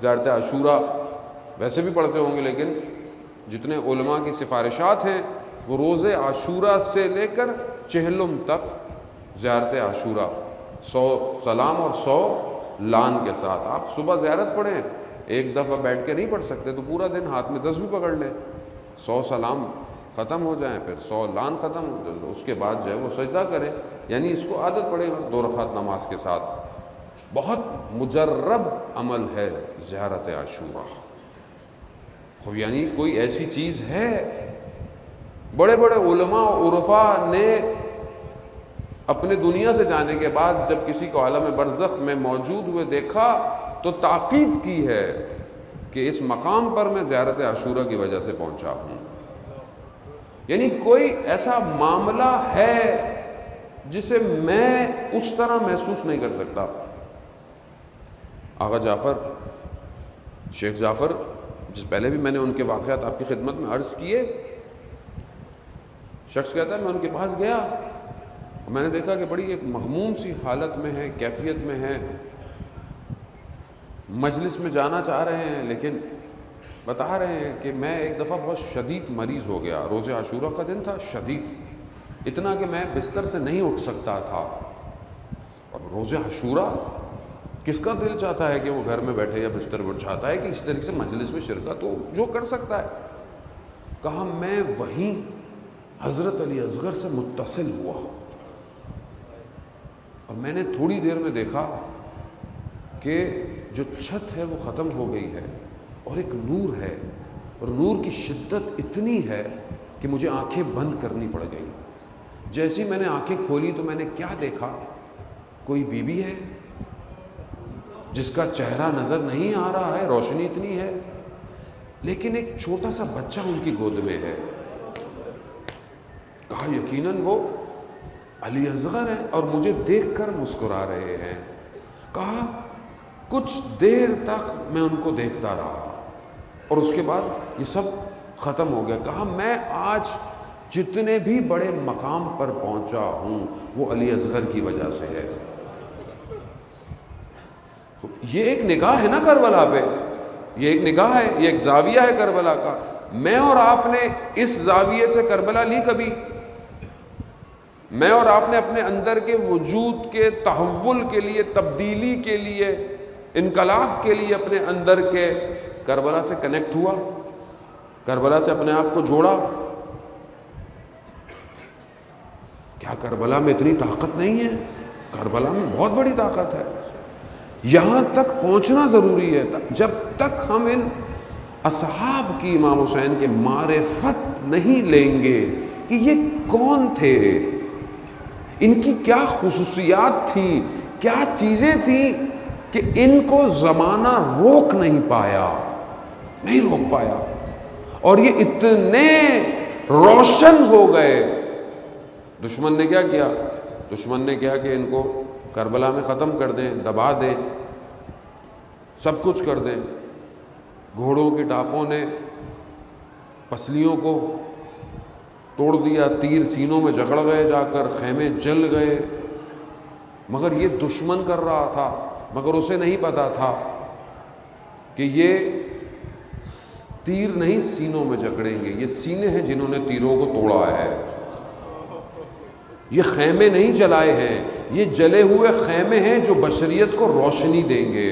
زیارت عاشورہ ویسے بھی پڑھتے ہوں گے، لیکن جتنے علماء کی سفارشات ہیں وہ روز عاشورہ سے لے کر چہلم تک زیارت عاشورہ 100 سلام اور 100 لان کے ساتھ۔ آپ صبح زیارت پڑھیں، ایک دفعہ بیٹھ کے نہیں پڑھ سکتے تو پورا دن ہاتھ میں تسبیح پکڑ لیں، 100 سلام ختم ہو جائیں، پھر 100 لان ختم ہو جائیں، اس کے بعد جو ہے وہ سجدہ کریں، یعنی اس کو عادت پڑے 2 رکعت نماز کے ساتھ۔ بہت مجرب عمل ہے زیارت عاشورہ، خوب یعنی کوئی ایسی چیز ہے، بڑے بڑے علماء عرفاء نے اپنے دنیا سے جانے کے بعد جب کسی کو عالم برزخ میں موجود ہوئے دیکھا تو تاکید کی ہے کہ اس مقام پر میں زیارت عاشورہ کی وجہ سے پہنچا ہوں۔ یعنی کوئی ایسا معاملہ ہے جسے میں اس طرح محسوس نہیں کر سکتا۔ آغا جعفر، شیخ جعفر، جس پہلے بھی میں نے ان کے واقعات آپ کی خدمت میں عرض کیے، شخص کہتا ہے میں ان کے پاس گیا، میں نے دیکھا کہ بڑی ایک مغموم سی حالت میں ہے، کیفیت میں ہے، مجلس میں جانا چاہ رہے ہیں لیکن بتا رہے ہیں کہ میں ایک دفعہ بہت شدید مریض ہو گیا، روز عاشورہ کا دن تھا، شدید اتنا کہ میں بستر سے نہیں اٹھ سکتا تھا۔ اور روز عاشورہ کس کا دل چاہتا ہے کہ وہ گھر میں بیٹھے یا بستر پر، چاہتا ہے کہ اس طریقے سے مجلس میں شرکت ہو، جو کر سکتا ہے۔ کہا میں وہیں حضرت علی اصغر سے متصل ہوا اور میں نے تھوڑی دیر میں دیکھا کہ جو چھت ہے وہ ختم ہو گئی ہے اور ایک نور ہے، اور نور کی شدت اتنی ہے کہ مجھے آنکھیں بند کرنی پڑ گئی۔ جیسی میں نے آنکھیں کھولی تو میں نے کیا دیکھا، کوئی بی بی ہے جس کا چہرہ نظر نہیں آ رہا ہے، روشنی اتنی ہے، لیکن ایک چھوٹا سا بچہ ان کی گود میں ہے۔ کہا یقیناً وہ علی اصغر ہے اور مجھے دیکھ کر مسکرا رہے ہیں۔ کہا کچھ دیر تک میں ان کو دیکھتا رہا اور اس کے بعد یہ سب ختم ہو گیا۔ کہا میں آج جتنے بھی بڑے مقام پر پہنچا ہوں وہ علی اصغر کی وجہ سے ہے۔ یہ ایک نگاہ ہے نا کربلا پہ، یہ ایک نگاہ ہے، یہ ایک زاویہ ہے کربلا کا۔ میں اور آپ نے اس زاویے سے کربلا لی کبھی؟ میں اور آپ نے اپنے اندر کے وجود کے تحول کے لیے، تبدیلی کے لیے، انقلاب کے لیے اپنے اندر کے کربلا سے کنیکٹ ہوا، کربلا سے اپنے آپ کو جوڑا؟ کیا کربلا میں اتنی طاقت نہیں ہے؟ کربلا میں بہت بڑی طاقت ہے، یہاں تک پہنچنا ضروری ہے۔ جب تک ہم ان اصحاب کی، امام حسین کے معرفت نہیں لیں گے کہ یہ کون تھے، ان کی کیا خصوصیات تھیں، کیا چیزیں تھیں کہ ان کو زمانہ روک نہیں پایا، نہیں روک پایا، اور یہ اتنے روشن ہو گئے۔ دشمن نے کیا کیا؟ دشمن نے کیا کہ ان کو کربلا میں ختم کر دیں، دبا دیں، سب کچھ کر دیں۔ گھوڑوں کی ٹاپوں نے پسلیوں کو توڑ دیا، تیر سینوں میں جکڑ گئے، جا کر خیمے جل گئے، مگر یہ دشمن کر رہا تھا، مگر اسے نہیں پتا تھا کہ یہ تیر نہیں سینوں میں جکڑیں گے، یہ سینے ہیں جنہوں نے تیروں کو توڑا ہے۔ یہ خیمے نہیں جلائے ہیں، یہ جلے ہوئے خیمے ہیں جو بشریت کو روشنی دیں گے۔